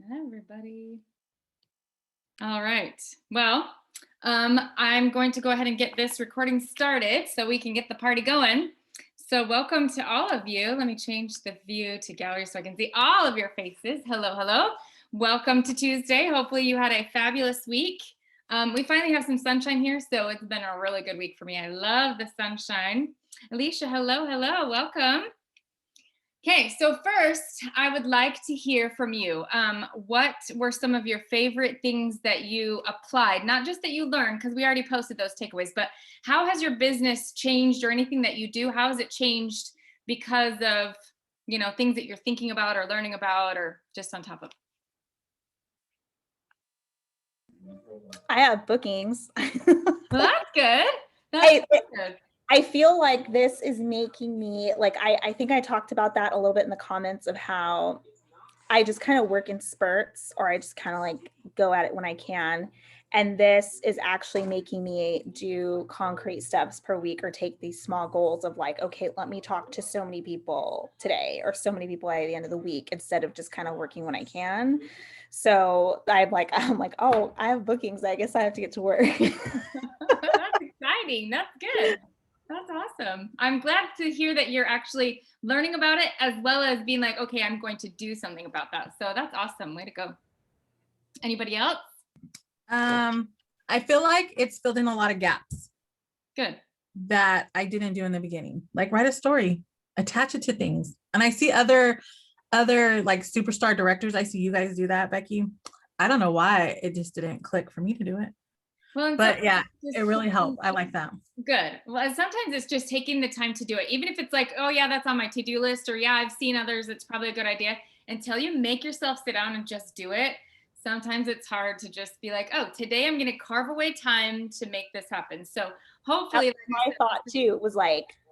Everybody. All right. Well, I'm going to go ahead and get this recording started so we can get the party going. So welcome to all of you. Let me change the view to gallery so I can see all of your faces. Hello, hello. Welcome to Tuesday. Hopefully you had a fabulous week. We finally have some sunshine here, so it's been a really good week for me. I love the sunshine. Alicia, hello, hello. Welcome. Okay, so first, I would like to hear from you. What were some of your favorite things that you applied? Not just that you learned, because we already posted those takeaways, but how has your business changed or anything that you do? How has it changed because of, things that you're thinking about or learning about or just on top of? I have bookings. Well, that's good. That's good. I feel like this is making me, I think I talked about that a little bit in the comments of how I just kind of work in spurts, or I just kind of go at it when I can. And this is actually making me do concrete steps per week or take these small goals of okay, let me talk to so many people today or so many people at the end of the week instead of just kind of working when I can. So I'm like, oh, I have bookings. I guess I have to get to work. That's exciting. That's good. That's awesome. I'm glad to hear that you're actually learning about it as well as being like, okay, I'm going to do something about that. So that's awesome. Way to go. Anybody else? I feel like it's filled in a lot of gaps. Good. That I didn't do in the beginning. Like write a story, attach it to things. And I see other superstar directors. I see you guys do that, Becky. I don't know why it just didn't click for me to do it. Well, but yeah, it really helped. I like that. Good. Well, sometimes it's just taking the time to do it. Even if it's like, oh yeah, that's on my to-do list, or yeah, I've seen others, it's probably a good idea. Until you make yourself sit down and just do it, sometimes it's hard to just be like, oh, today I'm going to carve away time to make this happen. So hopefully my thought too was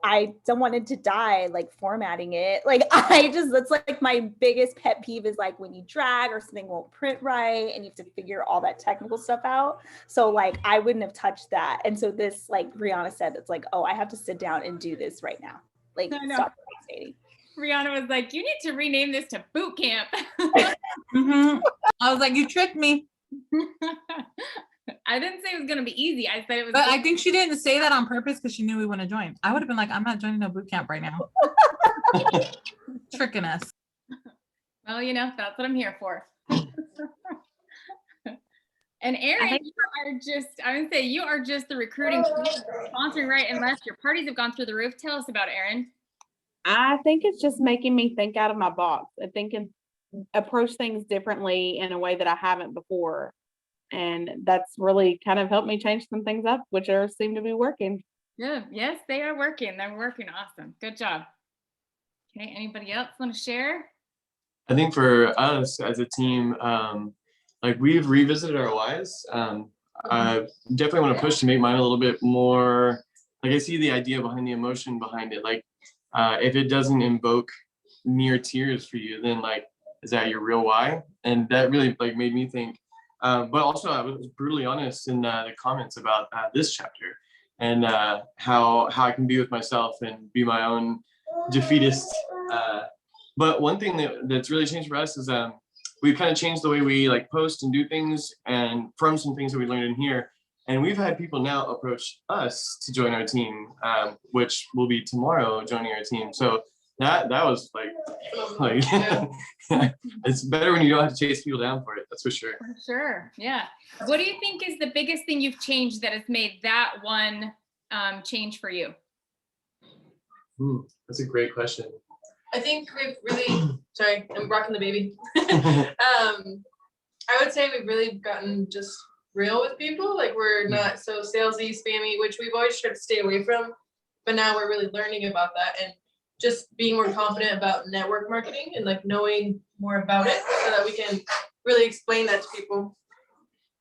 I don't want it to die formatting it. That's my biggest pet peeve is when you drag or something won't print right and you have to figure all that technical stuff out. So I wouldn't have touched that. And so this, Rihanna said, it's oh, I have to sit down and do this right now. Stop procrastinating. Rihanna was like, you need to rename this to boot camp. Mm-hmm. I was like, you tricked me. I didn't say it was going to be easy. I said it was. But I think she didn't say that on purpose because she knew we wouldn't join. I would have been like, I'm not joining no boot camp right now. Tricking us. Well, that's what I'm here for. And Erin, you are just the recruiting sponsoring right and left. Your parties have gone through the roof. Tell us about Erin. I think it's just making me think out of my box and approach things differently in a way that I haven't before. And that's really kind of helped me change some things up, which seem to be working. Yeah. Yes, they are working. They're working. Awesome. Good job. Okay. Anybody else want to share? I think for us as a team, we've revisited our whys. I definitely want to push to make mine a little bit more, I see the idea behind the emotion behind it. If it doesn't invoke near tears for you, then is that your real why? And that really made me think. But also I was brutally honest in the comments about this chapter and how I can be with myself and be my own defeatist. But one thing that's really changed for us is we've kind of changed the way we post and do things, and from some things that we learned in here. And we've had people now approach us to join our team, which will be tomorrow joining our team. So that was it's better when you don't have to chase people down for it. That's for sure. For sure. Yeah. What do you think is the biggest thing you've changed that has made that one change for you? That's a great question. I think we've really, sorry, I'm rocking the baby. I would say we've really gotten just real with people. We're not so salesy, spammy, which we've always tried to stay away from. But now we're really learning about that and just being more confident about network marketing and knowing more about it so that we can really explain that to people.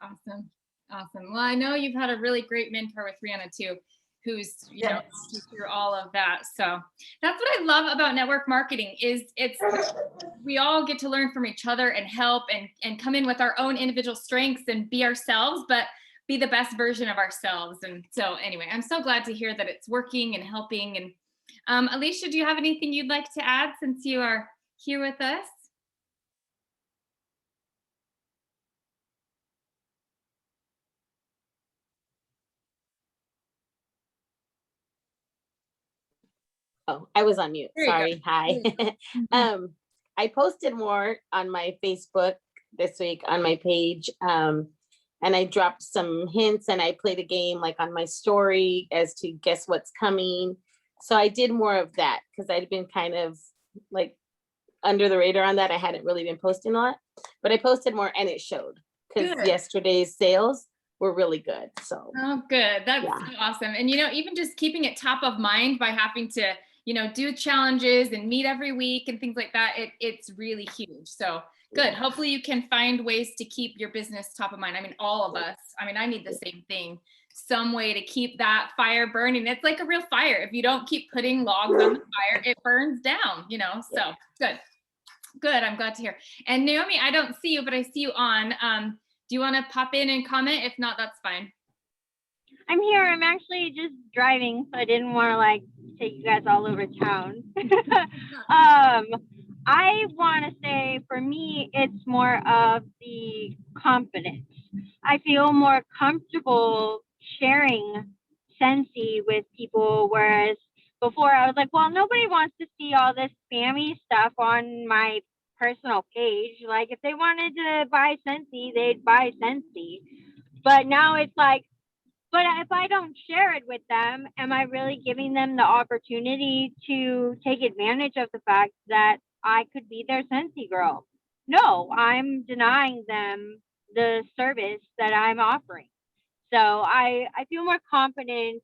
Awesome. Well, I know you've had a really great mentor with Rihanna too, who's through all of that. So that's what I love about network marketing is we all get to learn from each other and help and come in with our own individual strengths and be ourselves, but be the best version of ourselves. And so anyway, I'm so glad to hear that it's working and helping. And Alicia, do you have anything you'd like to add since you are here with us? Oh, I was on mute. There you go. Sorry. Hi. Mhm. I posted more on my Facebook this week on my page. And I dropped some hints and I played a game like on my story as to guess what's coming. So I did more of that because I'd been kind of like under the radar on that. I hadn't really been posting a lot, but I posted more and it showed because Good. yesterday's sales were really good. So Oh, good. That's Yeah. so awesome. And, you know, even just keeping it top of mind by having to, you know, do challenges and meet every week and things like that, it's really huge. So good. Hopefully you can find ways to keep your business top of mind. I mean, all of us, I mean, I need the same thing, some way to keep that fire burning. It's like a real fire. If you don't keep putting logs on the fire, it burns down, you know? So good. Good. I'm glad to hear. And Naomi, I don't see you, but I see you on. Do you want to pop in and comment? If not, that's fine. I'm here. I'm actually just driving, so I didn't want to like take you guys all over town. I want to say for me, it's more of the confidence. I feel more comfortable sharing Scentsy with people, whereas before I was like, well, nobody wants to see all this spammy stuff on my personal page. Like if they wanted to buy Scentsy, they'd buy Scentsy. But now it's like, but if I don't share it with them, am I really giving them the opportunity to take advantage of the fact that I could be their Scentsy girl? No, I'm denying them the service that I'm offering. So I feel more confident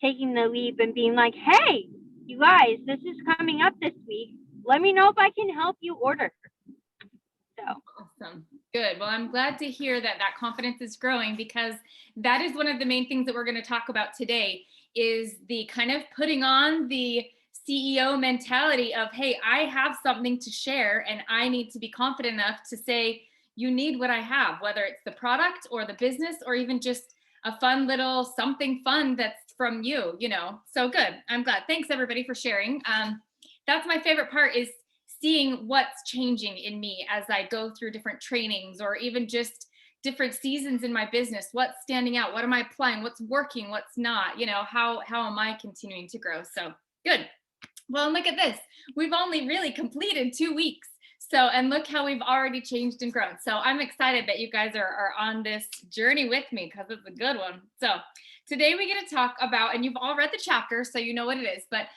taking the leap and being like, hey, you guys, this is coming up this week. Let me know if I can help you order. So Awesome. Good. Well, I'm glad to hear that that confidence is growing, because that is one of the main things that we're going to talk about today, is the kind of putting on the CEO mentality of, hey, I have something to share and I need to be confident enough to say, you need what I have, whether it's the product or the business or even just a fun little something fun that's from you, you know. So good. I'm glad. Thanks everybody for sharing. That's my favorite part, is seeing what's changing in me as I go through different trainings or even just different seasons in my business. What's standing out? What am I applying? What's working? What's not? You know, how am I continuing to grow? So good. Well, look at this. We've only really completed 2 weeks. So, and look how we've already changed and grown. So I'm excited that you guys are on this journey with me, because it's a good one. So today we get to talk about, and you've all read the chapter, so you know what it is, but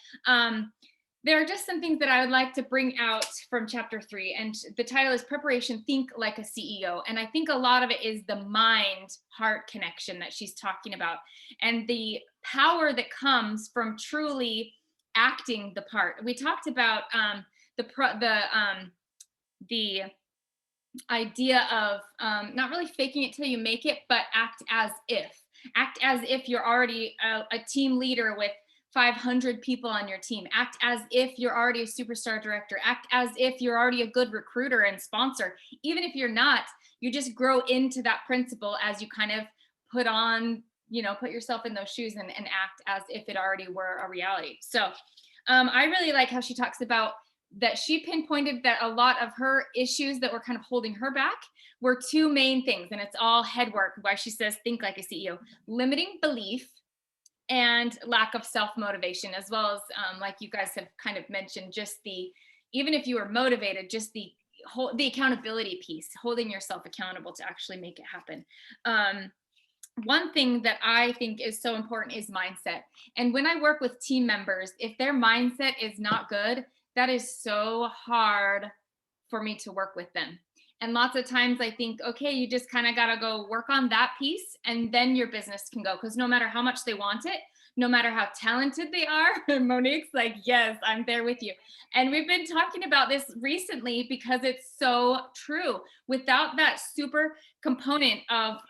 there are just some things that I would like to bring out from chapter 3. And the title is Preparation, Think Like a CEO. And I think a lot of it is the mind-heart connection that she's talking about, and the power that comes from truly acting the part. We talked about the idea of not really faking it till you make it, but act as if you're already a team leader with 500 people on your team. Act as if you're already a superstar director. Act as if you're already a good recruiter and sponsor. Even if you're not, you just grow into that principle as you kind of put on, you know, put yourself in those shoes and act as if it already were a reality. So I really like how she talks about that. She pinpointed that a lot of her issues that were kind of holding her back were 2 main things, and it's all head work. Why she says think like a CEO: limiting belief and lack of self-motivation, as well as like you guys have kind of mentioned, just the, even if you are motivated, just the accountability piece, holding yourself accountable to actually make it happen. One thing that I think is so important is mindset. And when I work with team members, if their mindset is not good, that is so hard for me to work with them. And lots of times I think, okay, you just kind of got to go work on that piece and then your business can go. Because no matter how much they want it, no matter how talented they are, Monique's like, yes, I'm there with you. And we've been talking about this recently because it's so true. Without that super component of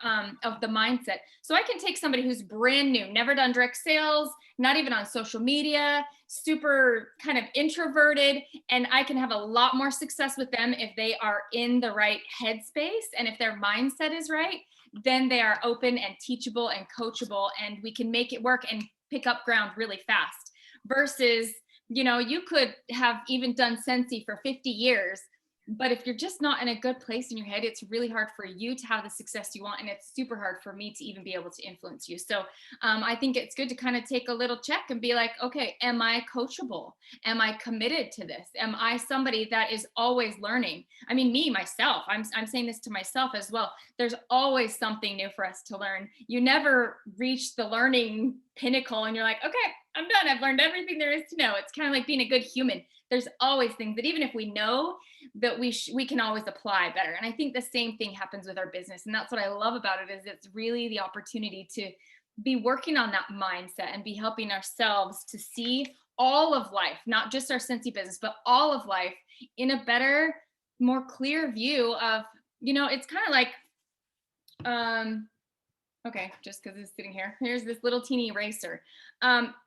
the mindset. So I can take somebody who's brand new, never done direct sales, not even on social media, super kind of introverted, and I can have a lot more success with them if they are in the right headspace, and if their mindset is right, then they are open and teachable and coachable, and we can make it work and pick up ground really fast. Versus, you know, you could have even done Scentsy for 50 years, But if you're just not in a good place in your head, it's really hard for you to have the success you want. And it's super hard for me to even be able to influence you. So I think it's good to kind of take a little check and be like, okay, am I coachable? Am I committed to this? Am I somebody that is always learning? I mean, me, myself, I'm saying this to myself as well. There's always something new for us to learn. You never reach the learning pinnacle and you're like, okay, I'm done. I've learned everything there is to know. It's kind of like being a good human. There's always things that even if we know, that we can always apply better. And I think the same thing happens with our business. And that's what I love about it, is it's really the opportunity to be working on that mindset and be helping ourselves to see all of life, not just our Scentsy business, but all of life in a better, more clear view of, it's kind of like, okay, just because it's sitting here, here's this little teeny eraser.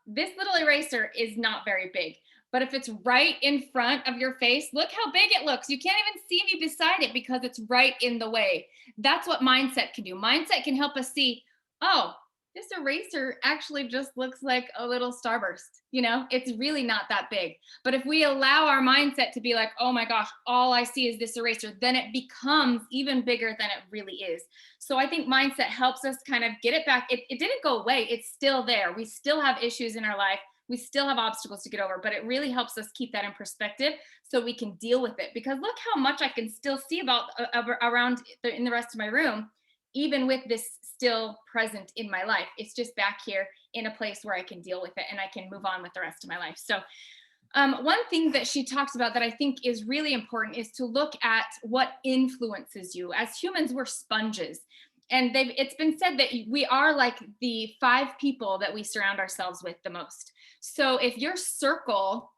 This little eraser is not very big, but if it's right in front of your face, look how big it looks. You can't even see me beside it because it's right in the way. That's what mindset can do. Mindset can help us see, oh, this eraser actually just looks like a little starburst. It's really not that big. But if we allow our mindset to be like, oh my gosh, all I see is this eraser, then it becomes even bigger than it really is. So I think mindset helps us kind of get it back. It didn't go away. It's still there. We still have issues in our life. We still have obstacles to get over, but it really helps us keep that in perspective so we can deal with it. Because look how much I can still see around in the rest of my room, even with this still present in my life. It's just back here in a place where I can deal with it and I can move on with the rest of my life. So one thing that she talks about that I think is really important is to look at what influences you. As humans, we're sponges. And it's been said that we are like the 5 people that we surround ourselves with the most. So if your circle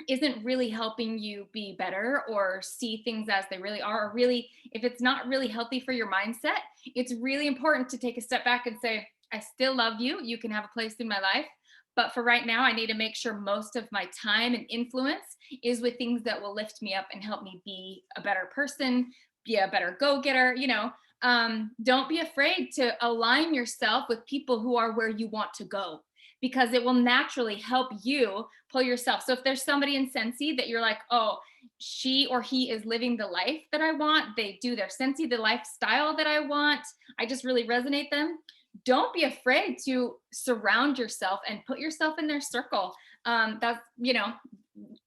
isn't really helping you be better or see things as they really are, or really, if it's not really healthy for your mindset, it's really important to take a step back and say, I still love you. You can have a place in my life. But for right now, I need to make sure most of my time and influence is with things that will lift me up and help me be a better person, be a better go-getter. Don't be afraid to align yourself with people who are where you want to go, because it will naturally help you pull yourself. So if there's somebody in Scentsy that you're like, oh, she or he is living the life that I want, they do their Scentsy, the lifestyle that I want, I just really resonate them. Don't be afraid to surround yourself and put yourself in their circle. That's,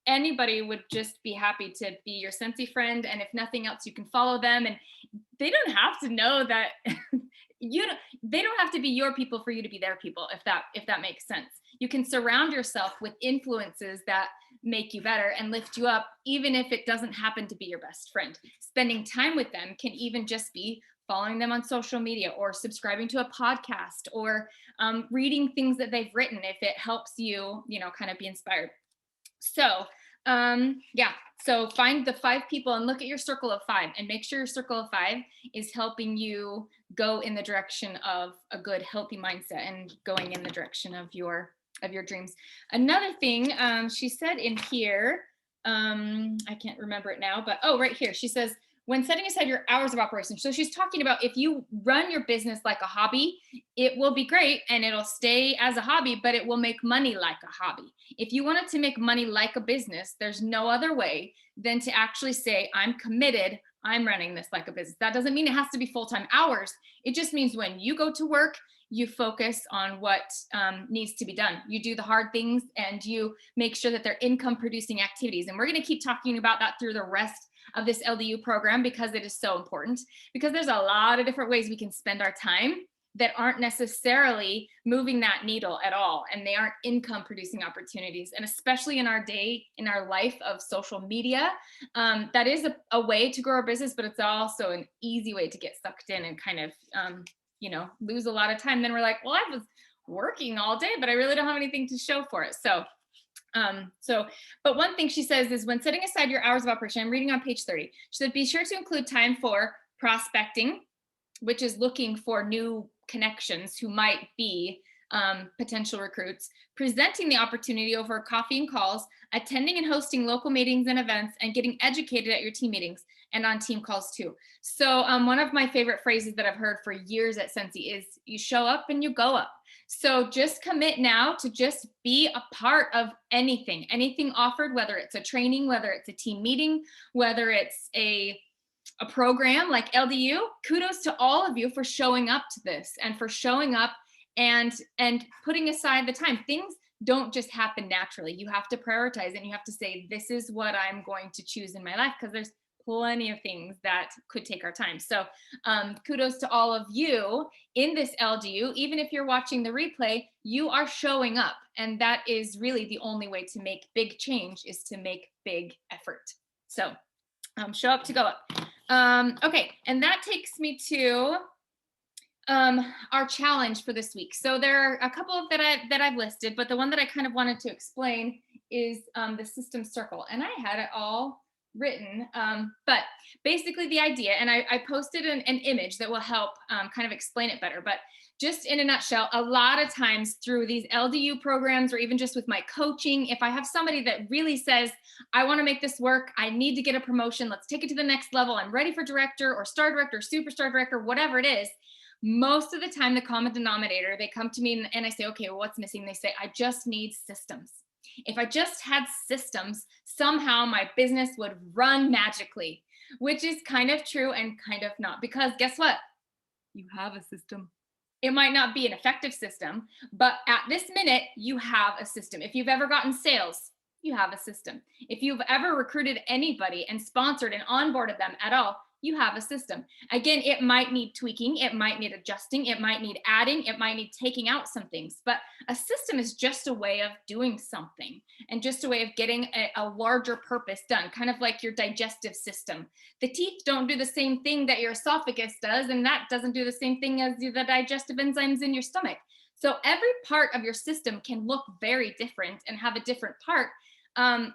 anybody would just be happy to be your Scentsy friend. And if nothing else, you can follow them, and they don't have to know that they don't have to be your people for you to be their people, if that makes sense. You can surround yourself with influences that make you better and lift you up, even if it doesn't happen to be your best friend. Spending time with them can even just be following them on social media or subscribing to a podcast or reading things that they've written if it helps you, kind of be inspired. So so find the 5 people and look at your circle of 5 and make sure your circle of 5 is helping you go in the direction of a good, healthy mindset and going in the direction of your dreams. Another thing she said in here, I can't remember it now, but right here, she says, when setting aside your hours of operation. So she's talking about if you run your business like a hobby, it will be great and it'll stay as a hobby, but it will make money like a hobby. If you want it to make money like a business, there's no other way than to actually say, I'm committed, I'm running this like a business. That doesn't mean it has to be full-time hours. It just means when you go to work, you focus on what needs to be done. You do the hard things and you make sure that they're income producing activities. And we're going to keep talking about that through the rest of this LDU program because it is so important, because there's a lot of different ways we can spend our time that aren't necessarily moving that needle at all. And they aren't income producing opportunities. And especially in our day, in our life of social media, that is a way to grow our business, but it's also an easy way to get sucked in and kind of, lose a lot of time. Then we're like, well, I was working all day, but I really don't have anything to show for it. But one thing she says is when setting aside your hours of operation, I'm reading on page 30, she said, be sure to include time for prospecting, which is looking for new connections who might be potential recruits, presenting the opportunity over coffee and calls, attending and hosting local meetings and events, and getting educated at your team meetings and on team calls too. So one of my favorite phrases that I've heard for years at Scentsy is you show up and you go up. So just commit now to just be a part of anything offered, whether it's a training, whether it's a team meeting, whether it's a program like LDU. Kudos to all of you for showing up to this and for showing up and putting aside the time. Things don't just happen naturally. You have to prioritize and you have to say, this is what I'm going to choose in my life, because there's plenty of things that could take our time. So kudos to all of you in this LDU. Even if you're watching the replay, you are showing up. And that is really the only way to make big change, is to make big effort. So show up to go up. Okay, and that takes me to our challenge for this week. So there are a couple of that I've listed, but the one that I kind of wanted to explain is the system circle. And I had it all written, but basically the idea, and I posted an image that will help kind of explain it better, but just in a nutshell, a lot of times through these LDU programs, or even just with my coaching, if I have somebody that really says, I want to make this work, I need to get a promotion, let's take it to the next level, I'm ready for director or star director, superstar director, whatever it is, most of the time, the common denominator, they come to me and I say, okay, well, what's missing? They say, I just need systems. If I just had systems, somehow my business would run magically, which is kind of true and kind of not, because guess what? You have a system. It might not be an effective system, but at this minute, you have a system. If you've ever gotten sales, you have a system. If you've ever recruited anybody and sponsored and onboarded them at all, you have a system. Again, it might need tweaking, it might need adjusting, it might need adding, it might need taking out some things, but a system is just a way of doing something and just a way of getting a larger purpose done, kind of like your digestive system. The teeth don't do the same thing that your esophagus does, and that doesn't do the same thing as the digestive enzymes in your stomach. So every part of your system can look very different and have a different part.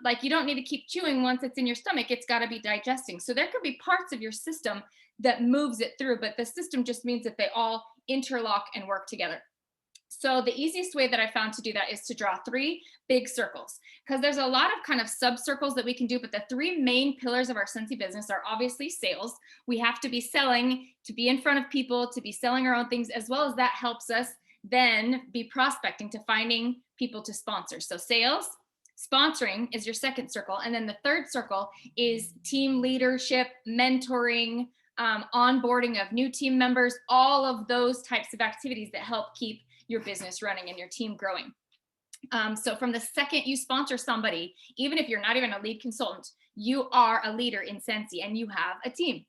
Like you don't need to keep chewing once it's in your stomach, it's got to be digesting. So there could be parts of your system that moves it through, but the system just means that they all interlock and work together. So the easiest way that I found to do that is to draw 3 big circles, because there's a lot of kind of sub circles that we can do, but the 3 main pillars of our Scentsy business are obviously sales. We have to be selling, to be in front of people, to be selling our own things, as well as that helps us then be prospecting, to finding people to sponsor. So sales, sponsoring is your second circle. And then the third circle is team leadership, mentoring, onboarding of new team members, all of those types of activities that help keep your business running and your team growing. So from the second you sponsor somebody, even if you're not even a lead consultant, you are a leader in Scentsy and you have a team.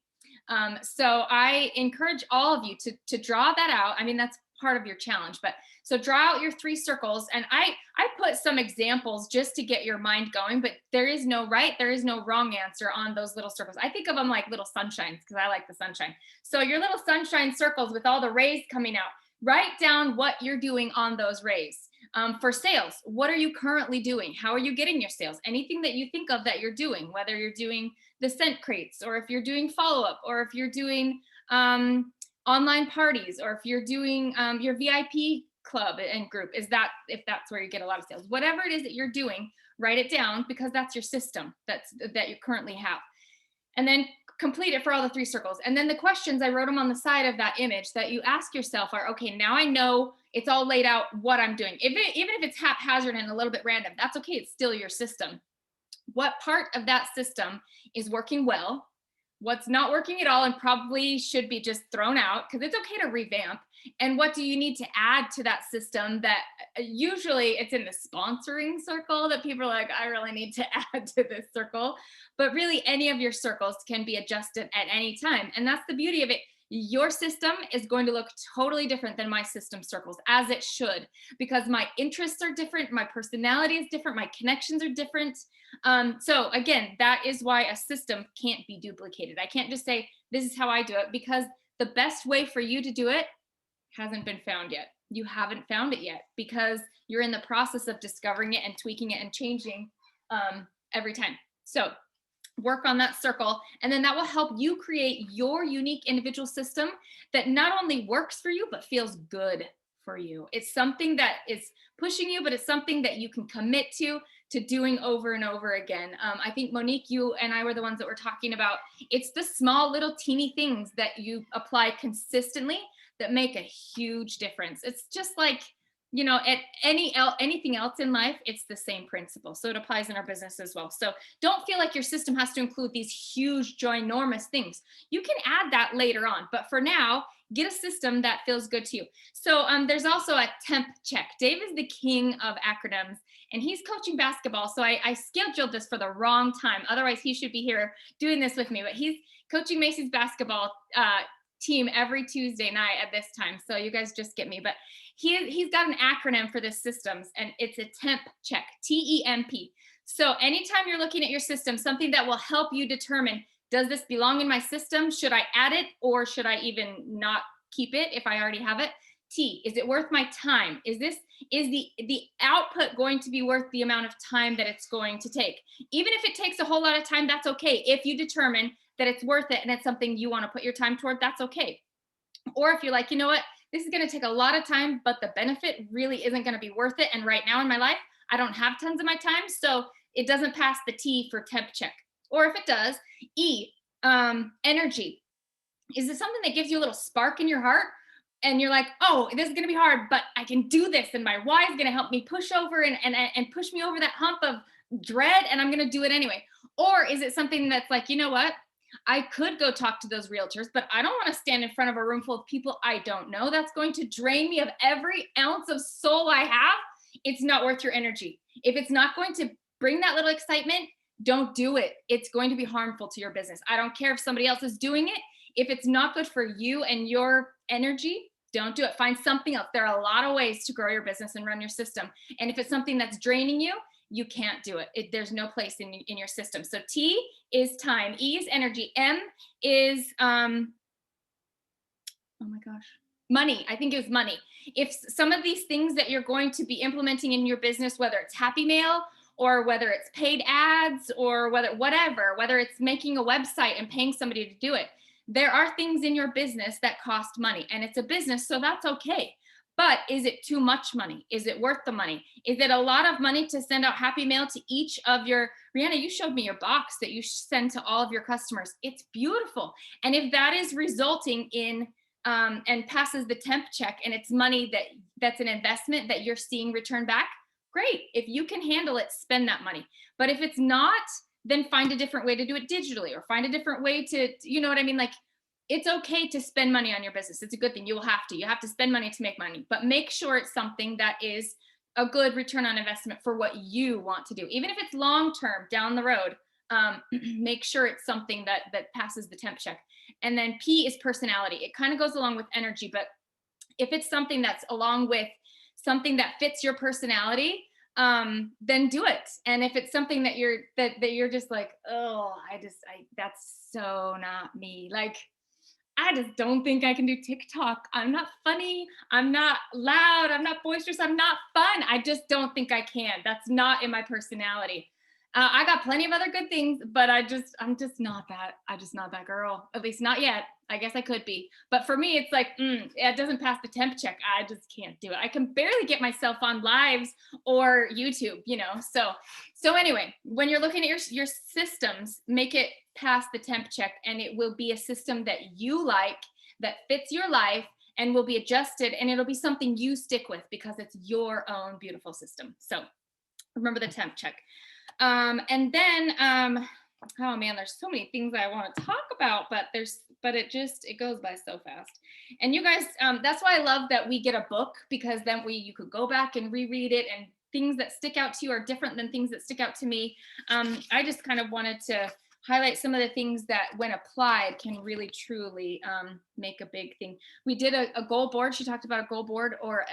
So I encourage all of you to draw that out. I mean, that's part of your challenge, but so draw out your 3 circles. And I put some examples just to get your mind going, but there is no right, there is no wrong answer on those little circles. I think of them like little sunshines because I like the sunshine. So your little sunshine circles with all the rays coming out, write down what you're doing on those rays. For sales, what are you currently doing? How are you getting your sales? Anything that you think of that you're doing, whether you're doing the scent crates, or if you're doing follow-up, or if you're doing online parties, or if you're doing your VIP club and group, if that's where you get a lot of sales, whatever it is that you're doing, write it down, because that's your system that you currently have. And then complete it for all the 3 circles. And then the questions, I wrote them on the side of that image that you ask yourself are, okay, now I know it's all laid out what I'm doing. Even if it's haphazard and a little bit random, that's okay. It's still your system. What part of that system is working well? What's not working at all and probably should be just thrown out, because it's okay to revamp. And what do you need to add to that system that usually it's in the sponsoring circle that people are like, I really need to add to this circle. But really any of your circles can be adjusted at any time. And that's the beauty of it. Your system is going to look totally different than my system circles, as it should, because my interests are different, my personality is different, my connections are different. So again, that is why a system can't be duplicated. I can't just say, this is how I do it, because the best way for you to do it hasn't been found yet. You haven't found it yet because you're in the process of discovering it and tweaking it and changing every time. So work on that circle, and then that will help you create your unique individual system that not only works for you, but feels good for you. It's something that is pushing you, but it's something that you can commit to doing over and over again. I think Monique, you and I were the ones that were talking about, it's the small little teeny things that you apply consistently that make a huge difference. It's just like you know, at anything else in life, it's the same principle. So it applies in our business as well. So don't feel like your system has to include these huge, ginormous things. You can add that later on, but for now, get a system that feels good to you. So there's also a TEMP check. Dave is the king of acronyms, and he's coaching basketball. So I scheduled this for the wrong time. Otherwise, he should be here doing this with me. But he's coaching Macy's basketball team every Tuesday night at this time. So you guys just get me. But he's got an acronym for this systems, and it's a TEMP check, TEMP. So anytime you're looking at your system, something that will help you determine, does this belong in my system? Should I add it, or should I even not keep it if I already have it? T, is it worth my time? Is the output going to be worth the amount of time that it's going to take? Even if it takes a whole lot of time, that's okay. If you determine that it's worth it and it's something you want to put your time toward, that's okay. Or if you're like, you know what, this is going to take a lot of time, but the benefit really isn't going to be worth it. And right now in my life, I don't have tons of my time, so it doesn't pass the T for temp check. Or if it does, E, energy. Is it something that gives you a little spark in your heart? And you're like, oh, this is going to be hard, but I can do this. And my why is going to help me push over and push me over that hump of dread. And I'm going to do it anyway. Or is it something that's like, you know what? I could go talk to those realtors, but I don't want to stand in front of a room full of people I don't know. That's going to drain me of every ounce of soul I have. It's not worth your energy. If it's not going to bring that little excitement, don't do it. It's going to be harmful to your business. I don't care if somebody else is doing it. If it's not good for you and your energy, don't do it. Find something else. There are a lot of ways to grow your business and run your system. And if it's something that's draining you, you can't do it. There's no place in your system. So T is time, E is energy, M is, oh my gosh, money. I think it was money. If some of these things that you're going to be implementing in your business, whether it's Happy Mail or whether it's paid ads or whether it's making a website and paying somebody to do it, there are things in your business that cost money, and it's a business, so that's okay. But is it too much money? Is it worth the money? Is it a lot of money to send out Happy Mail to each of your, Rihanna, you showed me your box that you send to all of your customers. It's beautiful. And if that is resulting in, and passes the temp check, and it's money that's an investment that you're seeing return back, great. If you can handle it, spend that money. But if it's not, then find a different way to do it digitally, or find a different way to, you know what I mean? Like, it's okay to spend money on your business. It's a good thing. You have to spend money to make money, but make sure it's something that is a good return on investment for what you want to do. Even if it's long-term down the road, make sure it's something that passes the temp check. And then P is personality. It kind of goes along with energy, but if it's something that's along with something that fits your personality, then do it. And if it's something that you're just like, oh, that's so not me. Like, I just don't think I can do TikTok. I'm not funny. I'm not loud. I'm not boisterous. I'm not fun. I just don't think I can. That's not in my personality. I got plenty of other good things, but I'm just not that. I'm just not that girl. At least not yet. I guess I could be. But for me, it's like, it doesn't pass the temp check. I just can't do it. I can barely get myself on lives or YouTube, you know? So anyway, when you're looking at your systems, make it pass the temp check, and it will be a system that you like, that fits your life, and will be adjusted, and it'll be something you stick with because it's your own beautiful system. So remember the temp check. And then, oh man, there's so many things I want to talk about, but it goes by so fast. And you guys, that's why I love that we get a book, because then you could go back and reread it, and things that stick out to you are different than things that stick out to me. I just kind of wanted to highlight some of the things that, when applied, can really truly make a big thing. We did a goal board. She talked about a goal board, or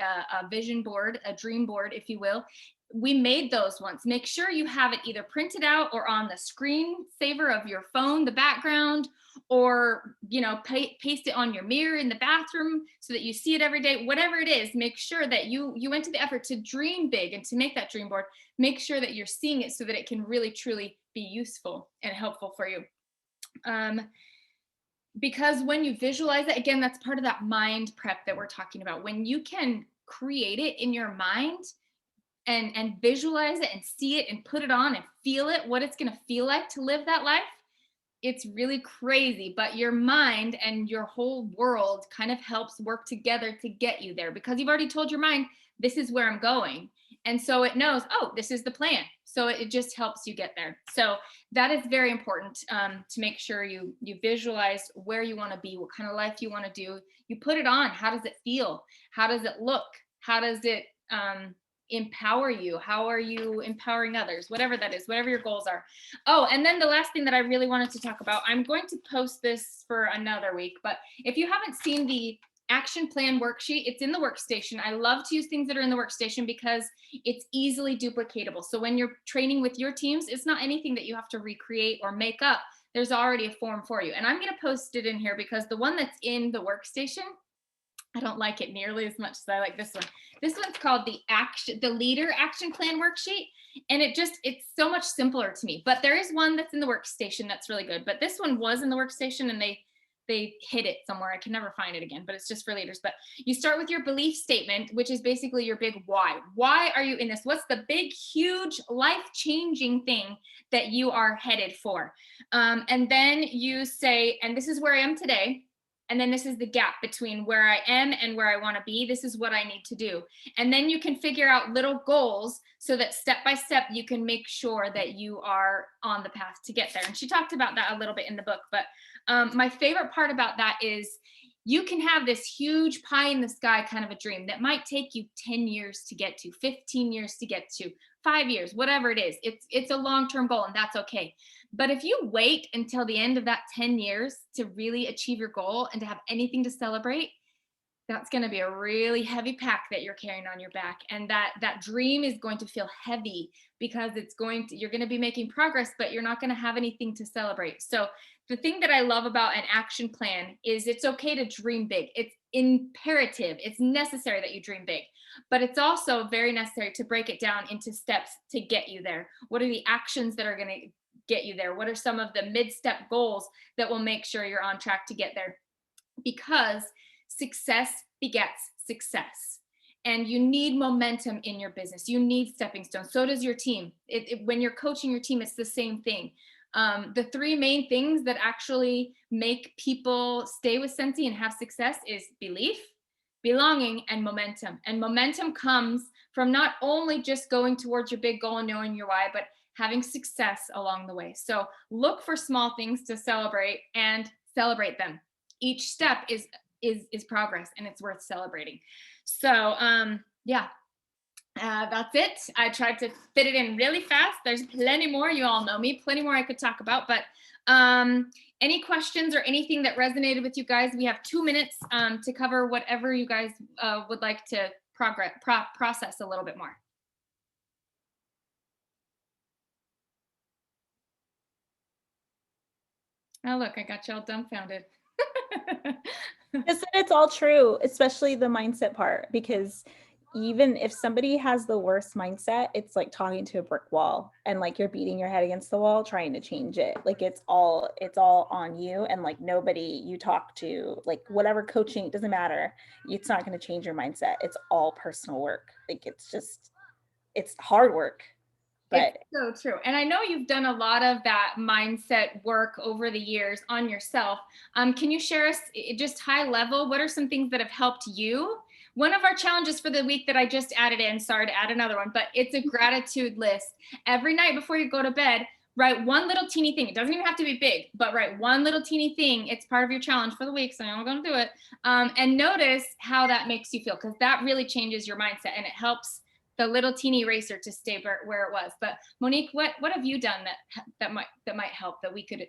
a vision board, a dream board, if you will. We made those once. Make sure you have it either printed out or on the screen saver of your phone, the background, or, you know, paste it on your mirror in the bathroom so that you see it every day. Whatever it is, make sure that you went to the effort to dream big and to make that dream board. Make sure that you're seeing it so that it can really, truly be useful and helpful for you. Because when you visualize it, again, that's part of that mind prep that we're talking about. When you can create it in your mind, and visualize it and see it and put it on and feel it, what it's going to feel like to live that life, it's really crazy, but your mind and your whole world kind of helps work together to get you there, because you've already told your mind, this is where I'm going. And so it knows, oh, this is the plan. So it just helps you get there. So that is very important, to make sure you visualize where you want to be, what kind of life you want to do. You put it on. How does it feel? How does it look? How does it empower you? How are you empowering others? Whatever that is, whatever your goals are. Oh, and then the last thing that I really wanted to talk about, I'm going to post this for another week, but if you haven't seen the action plan worksheet, it's in the workstation. I love to use things that are in the workstation because it's easily duplicatable. So when you're training with your teams, it's not anything that you have to recreate or make up. There's already a form for you. And I'm going to post it in here because the one that's in the workstation, I don't like it nearly as much as I like this one. This one's called the leader action plan worksheet. And it's so much simpler to me, but there is one that's in the workstation that's really good. But this one was in the workstation and they hid it somewhere. I can never find it again, but it's just for leaders. But you start with your belief statement, which is basically your big why. Why are you in this? What's the big, huge, life-changing thing that you are headed for? And then you say, and this is where I am today. And then this is the gap between where I am and where I want to be. This is what I need to do. And then you can figure out little goals so that step by step, you can make sure that you are on the path to get there. And she talked about that a little bit in the book. But my favorite part about that is you can have this huge pie in the sky kind of a dream that might take you 10 years to get to, 15 years to get to, 5 years, whatever it is. It's a long-term goal, and that's okay. But if you wait until the end of that 10 years to really achieve your goal and to have anything to celebrate, that's going to be a really heavy pack that you're carrying on your back. And that dream is going to feel heavy because you're going to be making progress, but you're not going to have anything to celebrate. So the thing that I love about an action plan is it's okay to dream big. It's imperative. It's necessary that you dream big, but it's also very necessary to break it down into steps to get you there. What are the actions that are going to get you there? What are some of the mid-step goals that will make sure you're on track to get there? Because success begets success. And you need momentum in your business. You need stepping stones. So does your team. When you're coaching your team, it's the same thing. The three main things that actually make people stay with Scentsy and have success is belief, belonging, and momentum. And momentum comes from not only just going towards your big goal and knowing your why, but having success along the way. So look for small things to celebrate and celebrate them. Each step is progress, and it's worth celebrating. So that's it. I tried to fit it in really fast. There's plenty more. You all know me. Plenty more I could talk about. But any questions or anything that resonated with you guys? We have 2 minutes to cover whatever you guys would like to process a little bit more. Oh, look, I got you all dumbfounded. It's all true, especially the mindset part, because even if somebody has the worst mindset, it's like talking to a brick wall and like you're beating your head against the wall trying to change it. Like it's all on you, and like nobody you talk to, like whatever coaching, it doesn't matter. It's not going to change your mindset. It's all personal work. Like it's hard work. But it's so true. And I know you've done a lot of that mindset work over the years on yourself. Can you share us just high level, what are some things that have helped you? One of our challenges for the week that I just added in, sorry to add another one, but it's a gratitude list. Every night before you go to bed, write one little teeny thing. It doesn't even have to be big, but write one little teeny thing. It's part of your challenge for the week, so I'm going to do it. And notice how that makes you feel, because that really changes your mindset and it helps the little teeny eraser to stay where it was. But Monique, what have you done that might help, that we could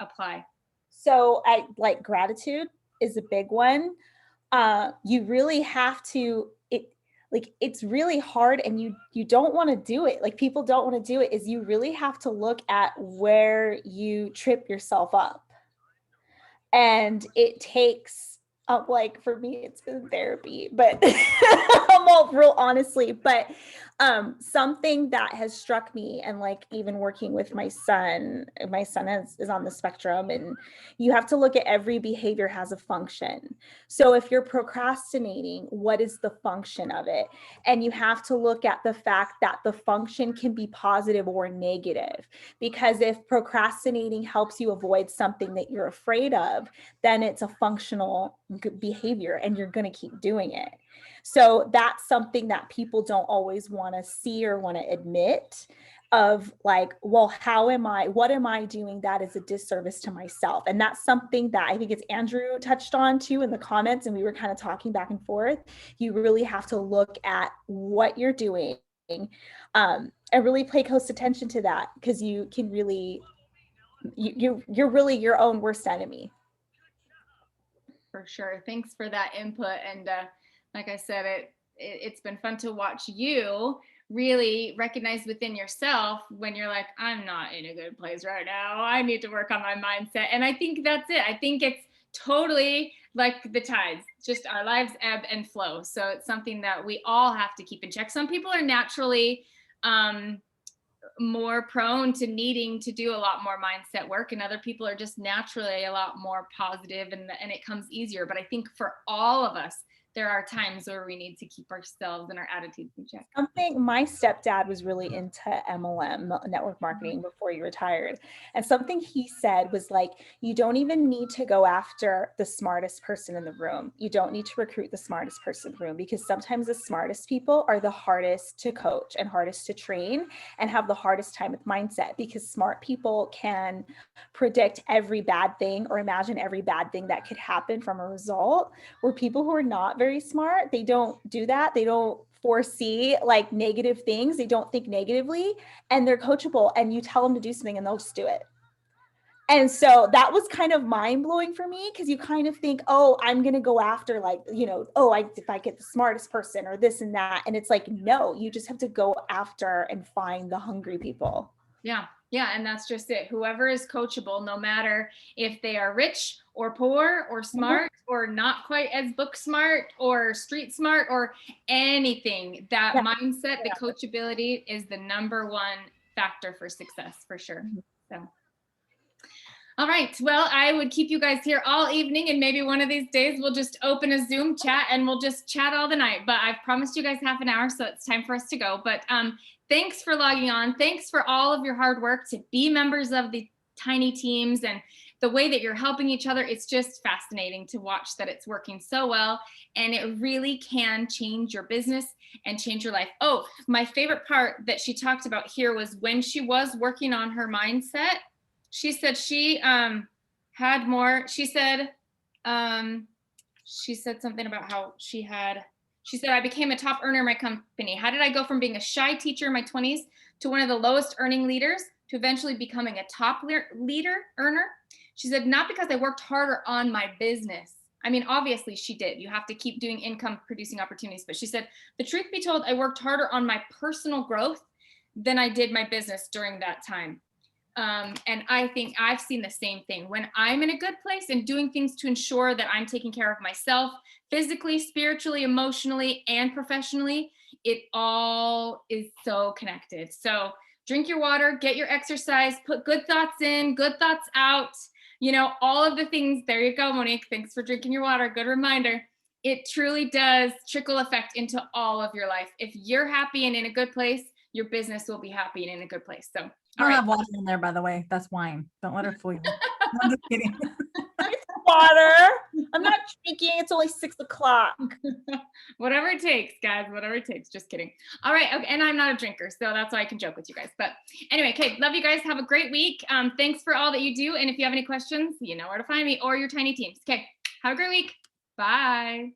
apply? So I like gratitude is a big one. You really have to, it's really hard, and you don't want to do it. Like people don't want to do it. Is you really have to look at where you trip yourself up. And it takes like for me, it's been therapy, but well, real honestly, but something that has struck me, and like even working with my son is on the spectrum, and you have to look at every behavior has a function. So if you're procrastinating, what is the function of it? And you have to look at the fact that the function can be positive or negative, because if procrastinating helps you avoid something that you're afraid of, then it's a functional behavior and you're going to keep doing it. So that's something that people don't always want to see or want to admit, of like, well, what am I doing that is a disservice to myself? And that's something that I think it's Andrew touched on too in the comments, and we were kind of talking back and forth. You really have to look at what you're doing, and really pay close attention to that, because you can really, you're really your own worst enemy. For sure. Thanks for that input. And like I said, it's been fun to watch you really recognize within yourself when you're like, I'm not in a good place right now. I need to work on my mindset. And I think that's it. I think it's totally like the tides, just our lives ebb and flow. So it's something that we all have to keep in check. Some people are naturally more prone to needing to do a lot more mindset work, and other people are just naturally a lot more positive, and it comes easier. But I think for all of us, there are times where we need to keep ourselves and our attitudes in check. Something, my stepdad was really into MLM, network marketing, before he retired. And something he said was like, you don't even need to go after the smartest person in the room. You don't need to recruit the smartest person in the room, because sometimes the smartest people are the hardest to coach and hardest to train and have the hardest time with mindset, because smart people can predict every bad thing or imagine every bad thing that could happen from a result, where people who are not very smart, they don't do that. They don't foresee like negative things. They don't think negatively, and they're coachable, and you tell them to do something and they'll just do it. And so that was kind of mind blowing for me, because you kind of think, oh, I'm going to go after like, if I get the smartest person or this and that. And it's like, no, you just have to go after and find the hungry people. Yeah. Yeah. And that's just it. Whoever is coachable, no matter if they are rich or poor or smart or not quite as book smart or street smart or anything, that mindset, the coachability is the number one factor for success, for sure. So. All right. Well, I would keep you guys here all evening, and maybe one of these days we'll just open a Zoom chat and we'll just chat all the night. But I've promised you guys half an hour, so it's time for us to go. But thanks for logging on. Thanks for all of your hard work to be members of the tiny teams, and the way that you're helping each other. It's just fascinating to watch that it's working so well, and it really can change your business and change your life. Oh, my favorite part that she talked about here was when she was working on her mindset. She said she had more. She said something about how she said, I became a top earner in my company. How did I go from being a shy teacher in my 20s to one of the lowest earning leaders to eventually becoming a top earner? She said, not because I worked harder on my business. I mean, obviously she did. You have to keep doing income producing opportunities. But she said, the truth be told, I worked harder on my personal growth than I did my business during that time. And I think I've seen the same thing. When I'm in a good place and doing things to ensure that I'm taking care of myself physically, spiritually, emotionally, and professionally, it all is so connected. So drink your water, get your exercise, put good thoughts in, good thoughts out, all of the things. There you go, Monique. Thanks for drinking your water. Good reminder. It truly does trickle effect into all of your life. If you're happy and in a good place, your business will be happy and in a good place. So I don't have water in there, by the way. That's wine. Don't let her fool you. I'm just kidding. It's water. I'm not drinking. It's only 6 o'clock. Whatever it takes, guys. Whatever it takes. Just kidding. All right. Okay. And I'm not a drinker, so that's why I can joke with you guys. But anyway, okay. Love you guys. Have a great week. Thanks for all that you do. And if you have any questions, you know where to find me or your tiny teams. Okay. Have a great week. Bye.